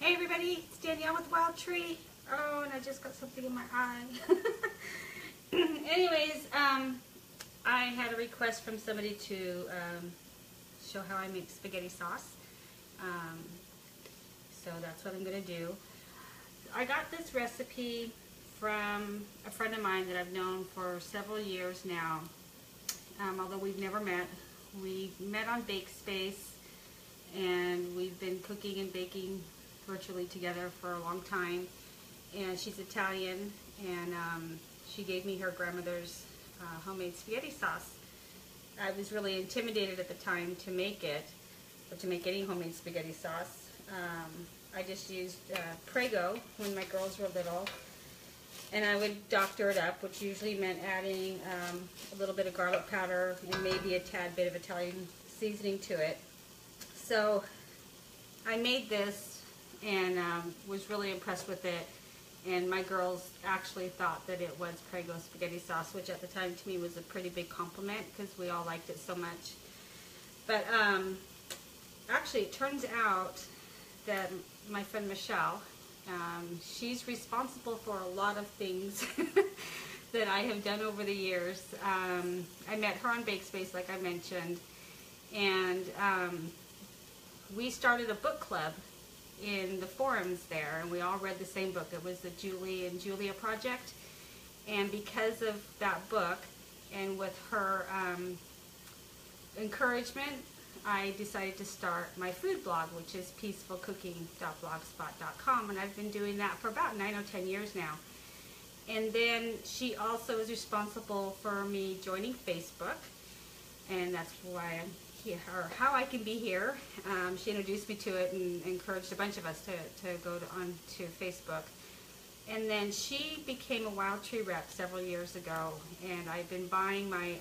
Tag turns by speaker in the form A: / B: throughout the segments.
A: Hey everybody, it's Danielle with Wildtree. Oh, and I just got something in my eye. Anyways, I had a request from somebody to show how I make spaghetti sauce. So that's what I'm going to do. I got this recipe from a friend of mine that I've known for several years now. Although we've never met. We met on BakeSpace, and we've been cooking and baking virtually together for a long time. And she's Italian, and she gave me her grandmother's homemade spaghetti sauce. I was really intimidated at the time to make it, but to make any homemade spaghetti sauce. I just used Prego when my girls were little, and I would doctor it up, which usually meant adding a little bit of garlic powder and maybe a tad bit of Italian seasoning to it. So I made this and was really impressed with it, and my girls actually thought that it was Prego spaghetti sauce, which at the time to me was a pretty big compliment because we all liked it so much. But actually it turns out that my friend Michelle, she's responsible for a lot of things that I have done over the years. I met her on BakeSpace, like I mentioned, and we started a book club in the forums there, and we all read the same book. It was the Julie and Julia project, and because of that book and with her encouragement, I decided to start my food blog, which is peacefulcooking.blogspot.com, and I've been doing that for about 9 or 10 years now. And then she also is responsible for me joining Facebook, and that's why I'm here, or how I can be here. She introduced me to it and encouraged a bunch of us to go on to Facebook. And then she became a Wildtree rep several years ago, and I've been buying my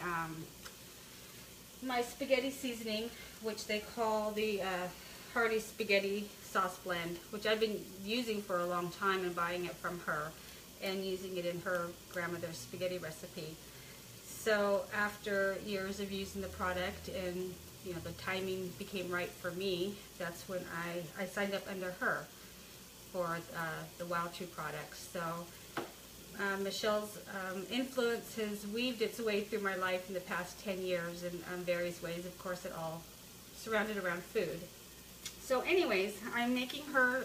A: my spaghetti seasoning, which they call the hearty spaghetti sauce blend, which I've been using for a long time and buying it from her and using it in her grandmother's spaghetti recipe. So after years of using the product and the timing became right for me, that's when I signed up under her for the Wildtree products. So Michelle's influence has weaved its way through my life in the past 10 years in various ways. Of course, it all surrounded around food. So anyways, I'm making her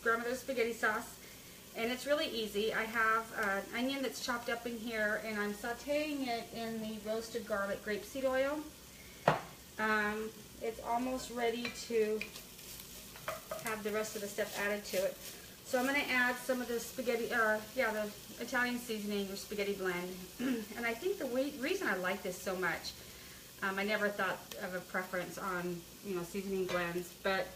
A: grandmother's spaghetti sauce, and it's really easy. I have an onion that's chopped up in here, and I'm sauteing it in the roasted garlic grapeseed oil. It's almost ready to have the rest of the stuff added to it. So I'm going to add some of the spaghetti, the Italian seasoning or spaghetti blend. And I think the reason I like this so much, I never thought of a preference on seasoning blends, but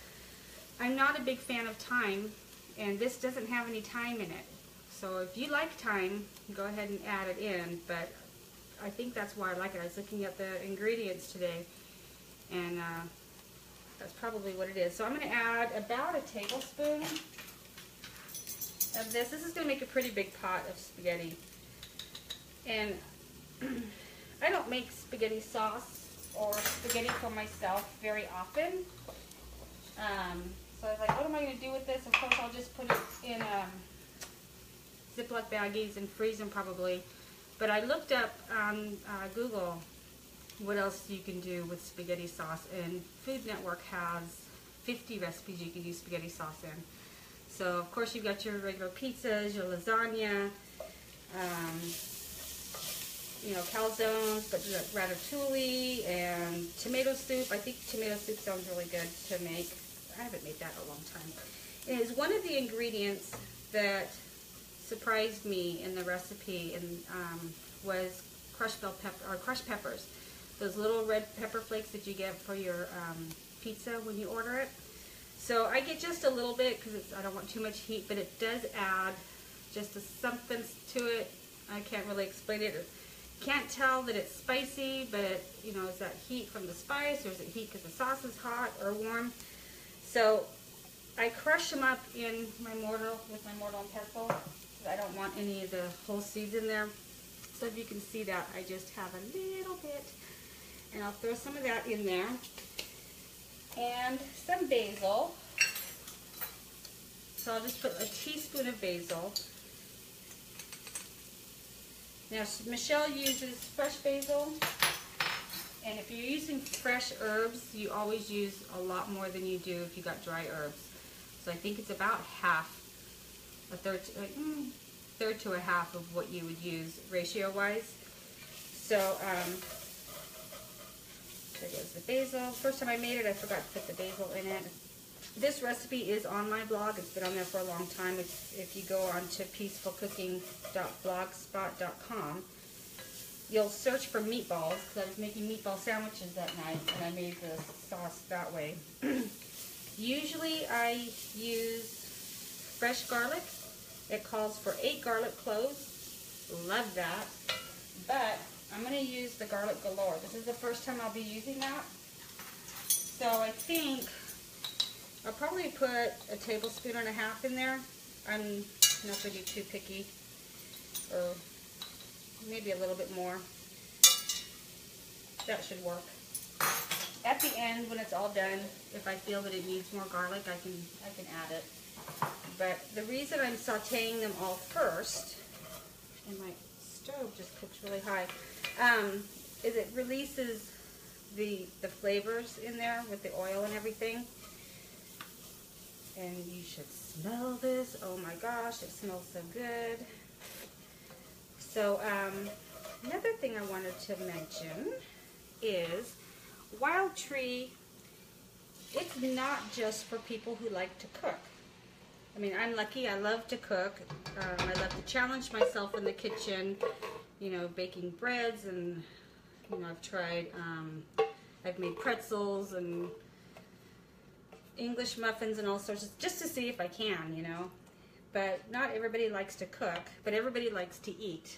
A: I'm not a big fan of thyme, and this doesn't have any thyme in it. So if you like thyme, go ahead and add it in, but I think that's why I like it. I was looking at the ingredients today, and that's probably what it is. So I'm going to add about a tablespoon of this. This is going to make a pretty big pot of spaghetti. And I don't make spaghetti sauce or spaghetti for myself very often. So I was like, what am I going to do with this? Of course, I'll just put it in Ziploc baggies and freeze them probably. But I looked up on Google what else you can do with spaghetti sauce, and Food Network has 50 recipes you can use spaghetti sauce in. So of course you've got your regular pizzas, your lasagna, calzones, but ratatouille and tomato soup. I think tomato soup sounds really good to make. I haven't made that in a long time. It is one of the ingredients that surprised me in the recipe, and was crushed peppers. Those little red pepper flakes that you get for your pizza when you order it. So I get just a little bit because I don't want too much heat, but it does add just something to it. I can't really explain it. Can't tell that it's spicy, but is that heat from the spice, or is it heat because the sauce is hot or warm? So I crush them up in my mortar with my mortar and pestle, because I don't want any of the whole seeds in there. So if you can see that, I just have a little bit, and I'll throw some of that in there. And some basil. So I'll just put a teaspoon of basil. Now, Michelle uses fresh basil, and if you're using fresh herbs, you always use a lot more than you do if you got dry herbs. So I think it's about half, a third to a half of what you would use ratio-wise. So, there goes the basil. First time I made it, I forgot to put the basil in it. This recipe is on my blog. It's been on there for a long time. If you go on to peacefulcooking.blogspot.com, you'll search for meatballs, because I was making meatball sandwiches that night, and I made the sauce that way. Usually I use fresh garlic. It calls for 8 garlic cloves. Love that. But I'm going to use the garlic galore. This is the first time I'll be using that. So I think I'll probably put a tablespoon and a half in there. I'm not going to be too picky. Or maybe a little bit more. That should work. At the end, when it's all done, if I feel that it needs more garlic, I can add it. But the reason I'm sauteing them all first, and my stove just cooks really high, is it releases the flavors in there with the oil and everything. And you should smell this. Oh my gosh, it smells so good. So another thing I wanted to mention is Wildtree. It's not just for people who like to cook. I mean, I'm lucky. I love to cook. I love to challenge myself in the kitchen, you know, baking breads, and, you know, I've made pretzels and English muffins and all sorts of, just to see if I can, you know. But not everybody likes to cook, but everybody likes to eat.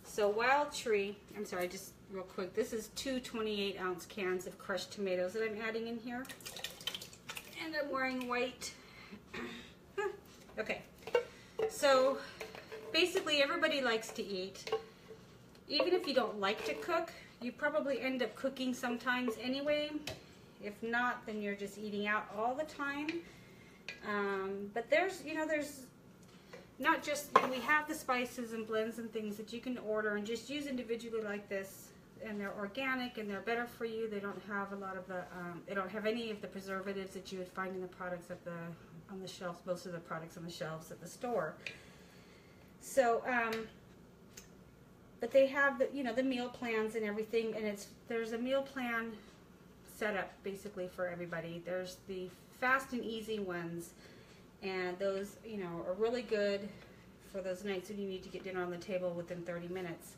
A: So Wildtree, I'm sorry, just real quick, this is 2 28-ounce cans of crushed tomatoes that I'm adding in here. And I'm wearing white. Okay, so basically everybody likes to eat. Even if you don't like to cook, you probably end up cooking sometimes anyway. If not, then you're just eating out all the time. But there's not just, we have the spices and blends and things that you can order and just use individually like this, and they're organic and they're better for you. They don't have a lot of the, they don't have any of the preservatives that you would find in the products on the shelves, most of the products on the shelves at the store. So, but they have the, the meal plans and everything, and there's a meal plan set up basically for everybody. There's the fast and easy ones, and those, are really good for those nights when you need to get dinner on the table within 30 minutes.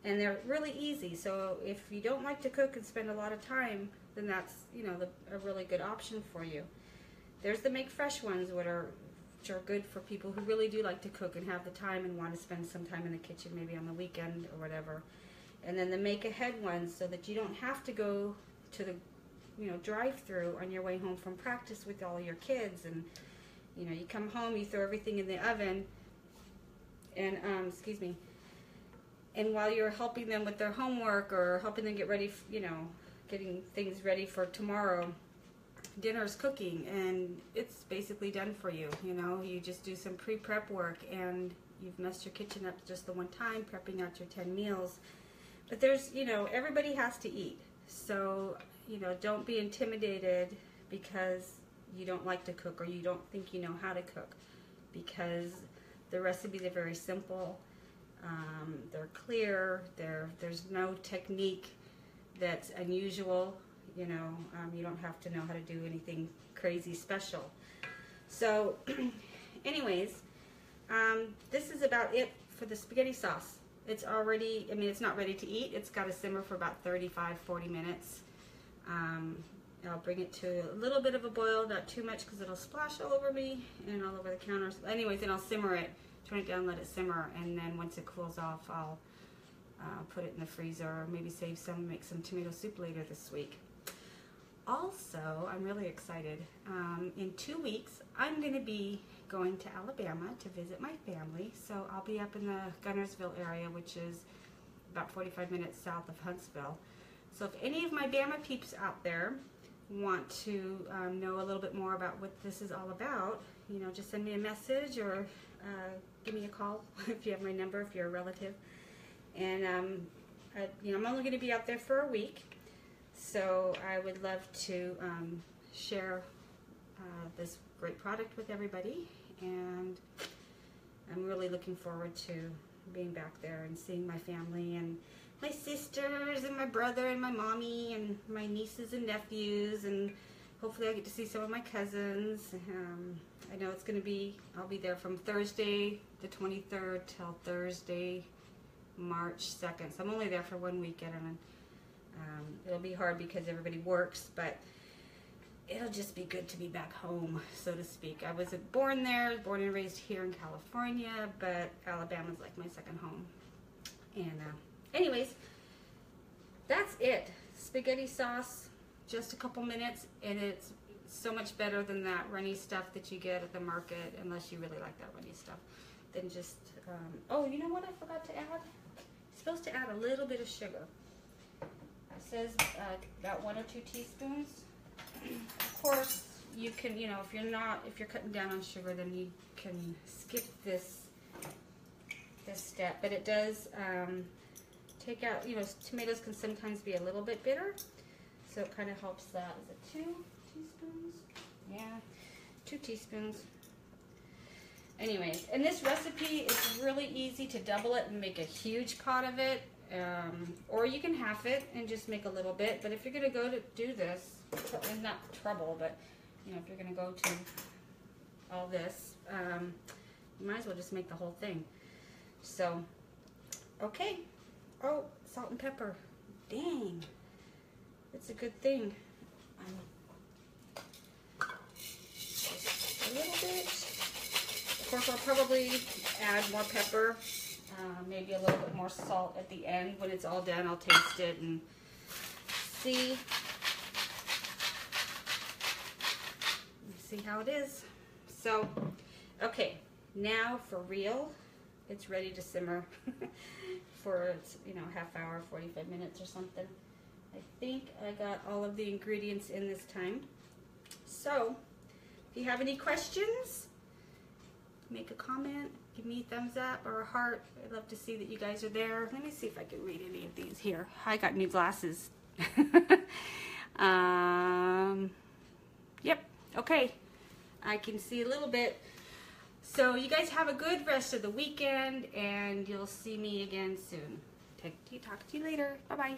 A: And they're really easy, so if you don't like to cook and spend a lot of time, then that's, a really good option for you. There's the make fresh ones, which are good for people who really do like to cook and have the time and want to spend some time in the kitchen, maybe on the weekend or whatever. And then the make ahead ones, so that you don't have to go to the, drive-through on your way home from practice with all your kids, and you come home, you throw everything in the oven, and and while you're helping them with their homework or helping them get ready, getting things ready for tomorrow, dinner's cooking, and it's basically done for you. You just do some pre-prep work, and you've messed your kitchen up just the one time, prepping out your 10 meals. But there's, everybody has to eat. So, don't be intimidated because you don't like to cook or you don't think you know how to cook, because the recipes are very simple. They're clear. There's no technique that's unusual. You don't have to know how to do anything crazy special. So, anyways, this is about it for the spaghetti sauce. It's already, it's not ready to eat. It's got to simmer for about 35-40 minutes. I'll bring it to a little bit of a boil, not too much because it'll splash all over me and all over the counters. Anyways, then I'll simmer it, turn it down, let it simmer, and then once it cools off, I'll put it in the freezer, or maybe save some, make some tomato soup later this week. Also, I'm really excited. In 2 weeks, I'm going to be going to Alabama to visit my family. So I'll be up in the Gunnersville area, which is about 45 minutes south of Huntsville. So if any of my Bama peeps out there want to know a little bit more about what this is all about, you know, just send me a message or give me a call if you have my number, if you're a relative. And you know, I'm only going to be out there for a week, so I would love to share this great product with everybody, and I'm really looking forward to being back there and seeing my family and my sisters and my brother and my mommy and my nieces and nephews, and hopefully I get to see some of my cousins. I know it's going to be, I'll be there from Thursday the 23rd till Thursday March 2nd, so I'm only there for 1 weekend, and it'll be hard because everybody works, but it'll just be good to be back home, so to speak. I wasn't born there, born and raised here in California, but Alabama's like my second home. And anyways, that's it. Spaghetti sauce, just a couple minutes, and it's so much better than that runny stuff that you get at the market, unless you really like that runny stuff. Then just, oh, you know what I forgot to add? You're supposed to add a little bit of sugar. It says about 1 or 2 teaspoons. Of course, you can, you know, if you're cutting down on sugar, then you can skip this step. But it does take out, you know, tomatoes can sometimes be a little bit bitter, so it kind of helps that. Is it 2 teaspoons? Yeah, 2 teaspoons. Anyways, and this recipe is really easy to double it and make a huge pot of it, or you can half it and just make a little bit. But if you're going to go to do this, it's not trouble, but you know, if you're going to go to all this, you might as well just make the whole thing. So, okay. Oh, salt and pepper. Dang. It's a good thing. Just a little bit. Of course, I'll probably add more pepper, maybe a little bit more salt at the end. When it's all done, I'll taste it and see how it is. So, okay, now for real, it's ready to simmer for, you know, half hour, 45 minutes or something. I think I got all of the ingredients in this time. So, if you have any questions, make a comment, give me a thumbs up or a heart. I'd love to see that you guys are there. Let me see if I can read any of these here. I got new glasses. Yep, okay. I can see a little bit. So you guys have a good rest of the weekend, and you'll see me again soon. Talk to you later. Bye-bye.